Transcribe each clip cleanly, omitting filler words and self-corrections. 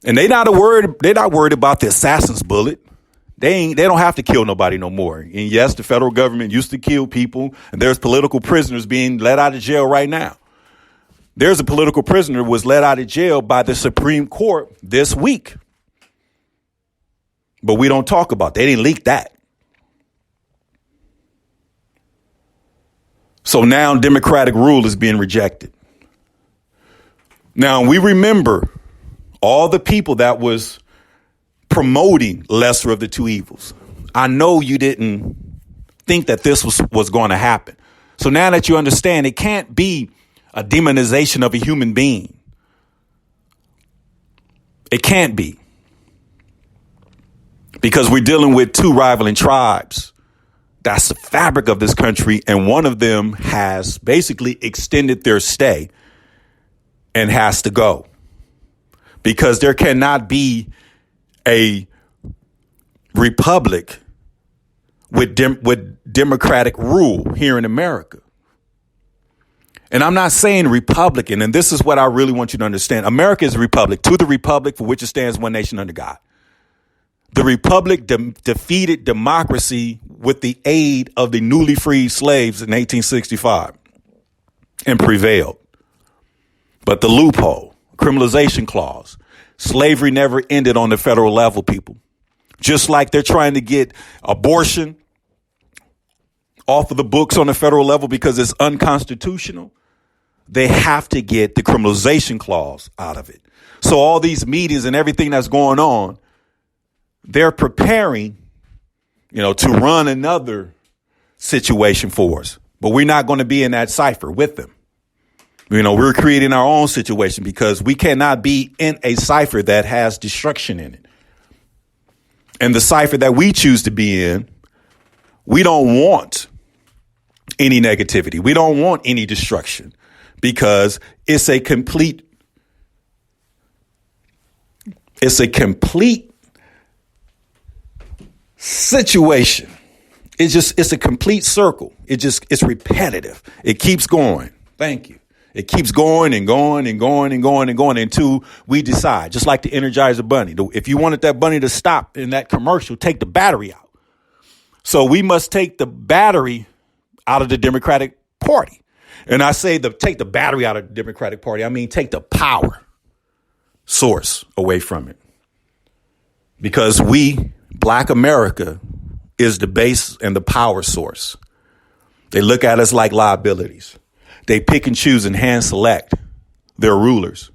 And they're not worried about the assassin's bullet. They don't have to kill nobody no more. And yes, the federal government used to kill people, and there's political prisoners being let out of jail right now. There's a political prisoner who was let out of jail by the Supreme Court this week. But we don't talk about it. They didn't leak that. So now democratic rule is being rejected. Now we remember all the people that was promoting lesser of the two evils. I know you didn't think that this was going to happen. So now that you understand, it can't be a demonization of a human being. It can't be. Because we're dealing with two rivaling tribes. That's the fabric of this country. And one of them has basically extended their stay and has to go. Because there cannot be a republic with democratic rule here in America. And I'm not saying Republican, and this is what I really want you to understand. America is a republic, to the republic for which it stands, one nation under God. The republic defeated democracy with the aid of the newly freed slaves in 1865 and prevailed. But the loophole, criminalization clause, slavery never ended on the federal level, people. Just like they're trying to get abortion off of the books on the federal level because it's unconstitutional, they have to get the criminalization clause out of it. So all these meetings and everything that's going on, they're preparing, to run another situation for us. But we're not going to be in that cipher with them. We're creating our own situation because we cannot be in a cipher that has destruction in it. And the cipher that we choose to be in, we don't want any negativity. We don't want any destruction because it's a complete situation. It's a complete circle. It's repetitive. It keeps going. Thank you. It keeps going and going and going and going and going until we decide, just like the Energizer Bunny. If you wanted that bunny to stop in that commercial, take the battery out. So we must take the battery out of the Democratic Party. And I say take the battery out of the Democratic Party. I mean, take the power source away from it. Because Black America, is the base and the power source. They look at us like liabilities. They pick and choose and hand select their rulers.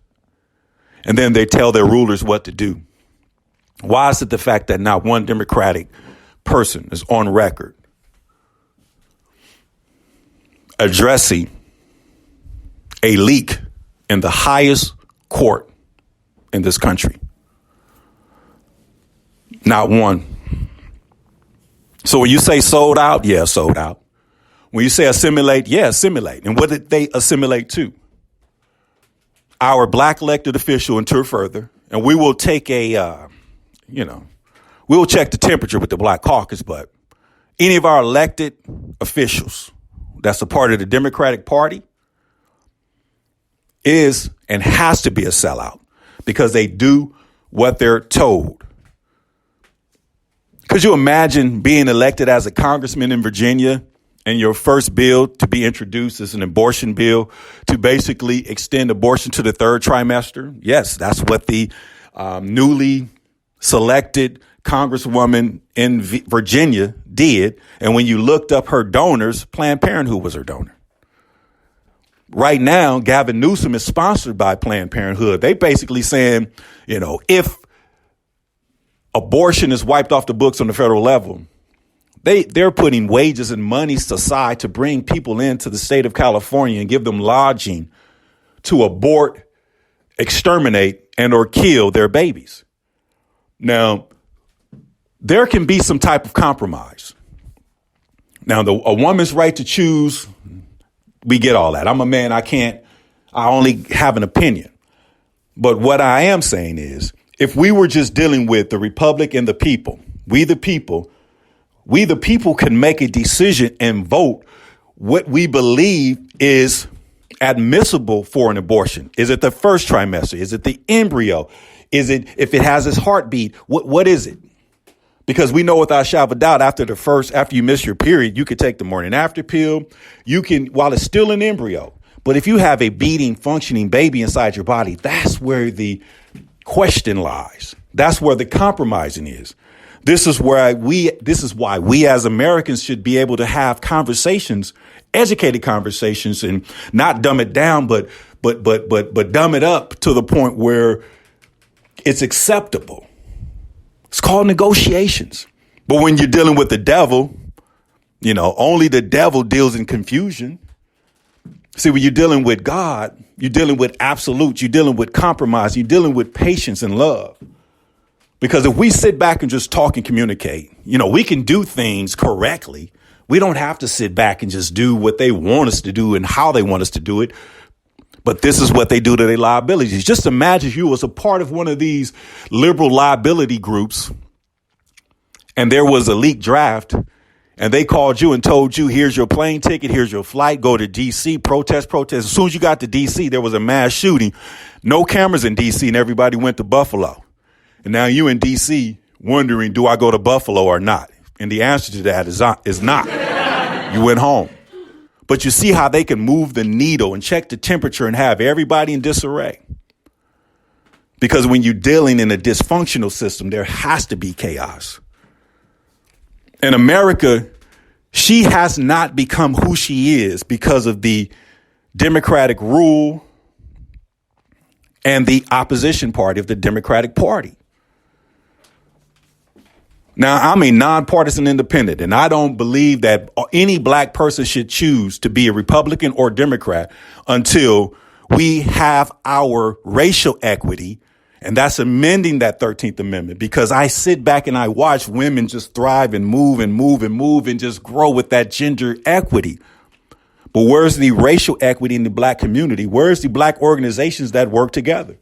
And then they tell their rulers what to do. Why is it the fact that not one Democratic person is on record addressing a leak in the highest court in this country? Not one. So when you say sold out, yeah, sold out. When you say assimilate, yeah, assimilate. And what did they assimilate to? Our Black elected official and tour further. And we will take we will check the temperature with the Black Caucus, but any of our elected officials that's a part of the Democratic Party is and has to be a sellout because they do what they're told. Could you imagine being elected as a congressman in Virginia and your first bill to be introduced is an abortion bill to basically extend abortion to the third trimester? Yes, that's what the newly selected congresswoman in Virginia did. And when you looked up her donors, Planned Parenthood was her donor. Right now, Gavin Newsom is sponsored by Planned Parenthood. They basically saying, if abortion is wiped off the books on the federal level, they're putting wages and monies aside to bring people into the state of California and give them lodging to abort, exterminate, and or kill their babies. Now, there can be some type of compromise. Now, a woman's right to choose, we get all that. I'm a man. I only have an opinion. But what I am saying is, if we were just dealing with the republic and the people, we the people can make a decision and vote what we believe is admissible for an abortion? Is it the first trimester? Is it the embryo? Is it if it has its heartbeat? What is it? Because we know without shadow of a doubt, after you miss your period, you could take the morning after pill. You can, while it's still an embryo. But if you have a beating, functioning baby inside your body, that's where the question lies. That's where the compromising is. This is why we as Americans should be able to have conversations, educated conversations, and not dumb it down, but dumb it up to the point where it's acceptable. It's called negotiations. But when you're dealing with the devil, only the devil deals in confusion. See, when you're dealing with God, you're dealing with absolute, you're dealing with compromise, you're dealing with patience and love. Because if we sit back and just talk and communicate, we can do things correctly. We don't have to sit back and just do what they want us to do and how they want us to do it. But this is what they do to their liabilities. Just imagine if you was a part of one of these liberal liability groups and there was a leaked draft and they called you and told you, here's your plane ticket, here's your flight, go to D.C., protest. As soon as you got to D.C., there was a mass shooting. No cameras in D.C. and everybody went to Buffalo. And now you in D.C. wondering, do I go to Buffalo or not? And the answer to that is not. You went home. But you see how they can move the needle and check the temperature and have everybody in disarray. Because when you're dealing in a dysfunctional system, there has to be chaos. And America, she has not become who she is because of the Democratic rule and the opposition party of the Democratic Party. Now, I'm a nonpartisan independent, and I don't believe that any black person should choose to be a Republican or Democrat until we have our racial equity. And that's amending that 13th Amendment, because I sit back and I watch women just thrive and move and just grow with that gender equity. But where's the racial equity in the black community? Where's the black organizations that work together?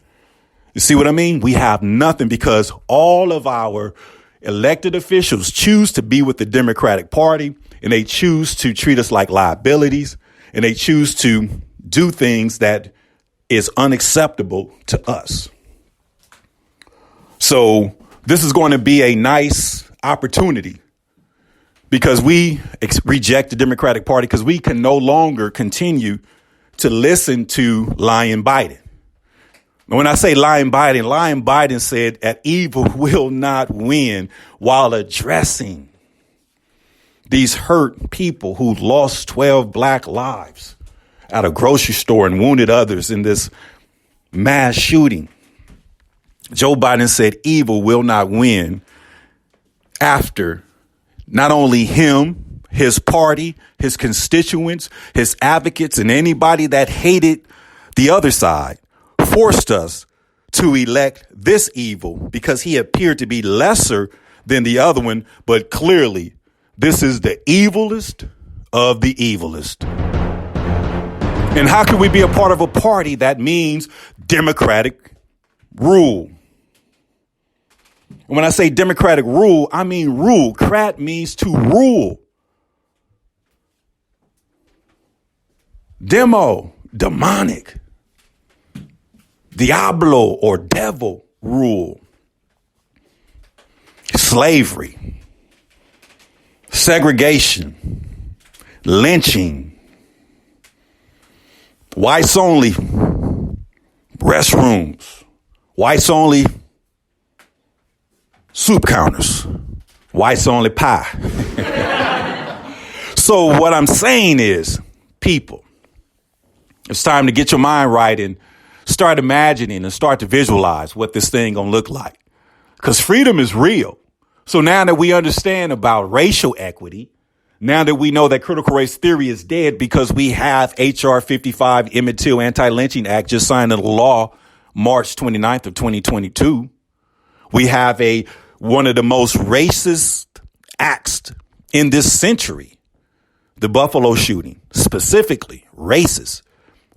You see what I mean? We have nothing because all of our elected officials choose to be with the Democratic Party, and they choose to treat us like liabilities, and they choose to do things that is unacceptable to us. So this is going to be a nice opportunity because we reject the Democratic Party because we can no longer continue to listen to lying Biden. When I say lying Biden said that evil will not win while addressing these hurt people who lost 12 black lives at a grocery store and wounded others in this mass shooting. Joe Biden said evil will not win after not only him, his party, his constituents, his advocates, and anybody that hated the other side forced us to elect this evil because he appeared to be lesser than the other one. But clearly, this is the evilest of the evilest. And how can we be a part of a party that means democratic rule? And when I say democratic rule, I mean rule. Crat means to rule. Demo, demonic. Diablo or devil rule. Slavery. Segregation. Lynching. Whites only. Restrooms. Whites only. Soup counters. Whites only pie. So what I'm saying is, people, it's time to get your mind right and start imagining and start to visualize what this thing gonna look like. Because freedom is real. So now that we understand about racial equity, now that we know that critical race theory is dead because we have H.R. 55 Emmett Till Anti-Lynching Act just signed into law March 29th of 2022. We have one of the most racist acts in this century, the Buffalo shooting, specifically racist.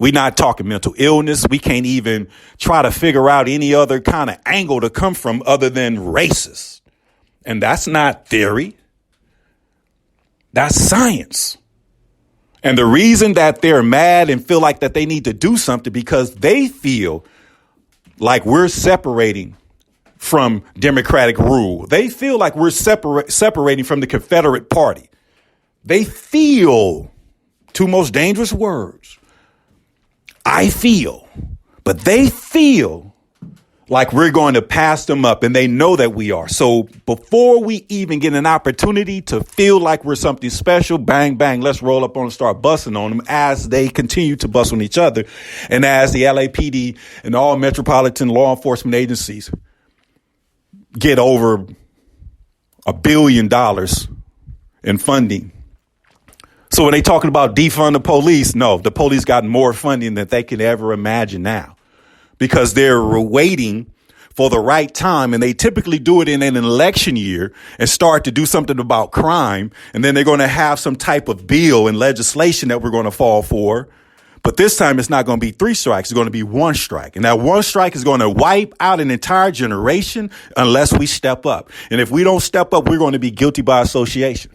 We're not talking mental illness. We can't even try to figure out any other kind of angle to come from other than racist. And that's not theory. That's science. And the reason that they're mad and feel like that they need to do something because they feel like we're separating from democratic rule. They feel like we're separating from the Confederate Party. They feel, two most dangerous words. I feel, but they feel like we're going to pass them up, and they know that we are. So before we even get an opportunity to feel like we're something special, bang, bang, let's roll up on and start busting on them as they continue to bust on each other. And as the LAPD and all metropolitan law enforcement agencies get over $1 billion in funding. So when they talking about defund the police, no, the police got more funding than they could ever imagine now. Because they're waiting for the right time, and they typically do it in an election year and start to do something about crime. And then they're going to have some type of bill and legislation that we're going to fall for. But this time it's not going to be 3 strikes. It's going to be 1 strike. And that 1 strike is going to wipe out an entire generation unless we step up. And if we don't step up, we're going to be guilty by association.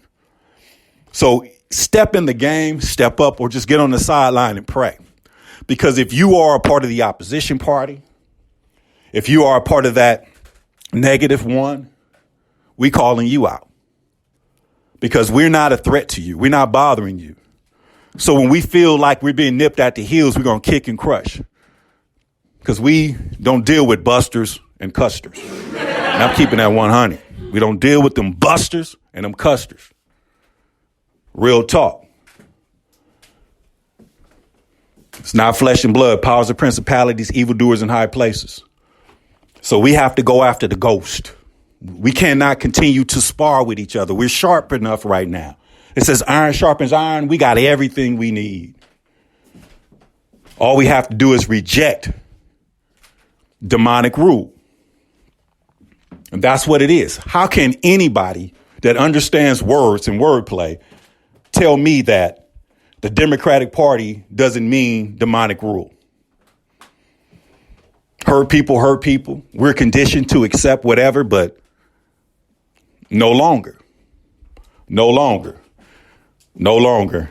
So step in the game, step up, or just get on the sideline and pray. Because if you are a part of the opposition party, if you are a part of that -1, we calling you out. Because we're not a threat to you. We're not bothering you. So when we feel like we're being nipped at the heels, we're going to kick and crush. Because we don't deal with busters and custers. And I'm keeping that 100. We don't deal with them busters and them custers. Real talk. It's not flesh and blood, powers of principalities, evildoers in high places. So we have to go after the ghost. We cannot continue to spar with each other. We're sharp enough right now. It says iron sharpens iron. We got everything we need. All we have to do is reject demonic rule. And that's what it is. How can anybody that understands words and wordplay tell me that the Democratic Party doesn't mean demonic rule? Hurt people hurt people. We're conditioned to accept whatever, but no longer. No longer. No longer.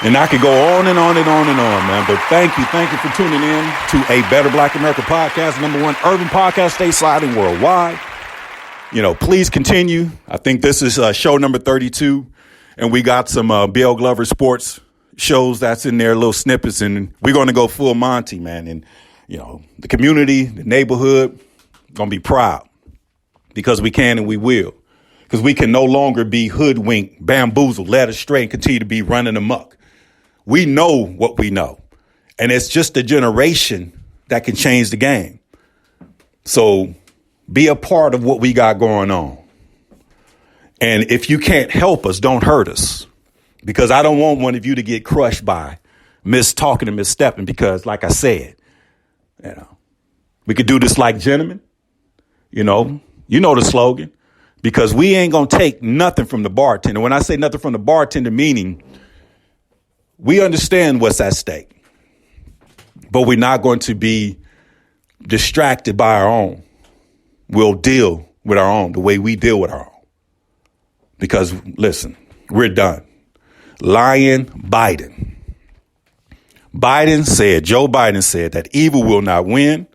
And I could go on and on and on and on, man. But thank you for tuning in to a Better Black America podcast, #1 urban podcast stateside and worldwide. You know, please continue. I think this is show number 32. And we got some Bill Glover sports shows that's in there, little snippets. And we're going to go full Monty, man. And, you know, the community, the neighborhood, going to be proud because we can and we will. Because we can no longer be hoodwinked, bamboozled, led astray, and continue to be running amok. We know what we know. And it's just a generation that can change the game. So be a part of what we got going on. And if you can't help us, don't hurt us. Because I don't want one of you to get crushed by mistalking and misstepping. Because like I said, you know, we could do this like gentlemen. You know the slogan. Because we ain't going to take nothing from the bartender. When I say nothing from the bartender, meaning we understand what's at stake. But we're not going to be distracted by our own. We'll deal with our own the way we deal with our own. Because, listen, we're done. Lying Biden. Joe Biden said that evil will not win.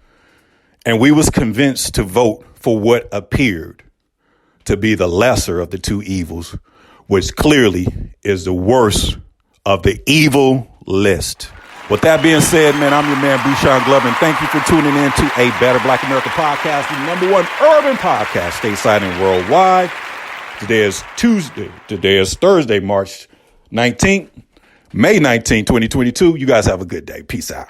And we was convinced to vote for what appeared to be the lesser of the two evils, which clearly is the worst of the evil list. With that being said, man, I'm your man, Bouchon Glover, and thank you for tuning in to a Better Black America podcast, the #1 urban podcast stateside and worldwide. Today is Thursday, March 19th, May 19th, 2022. You guys have a good day. Peace out.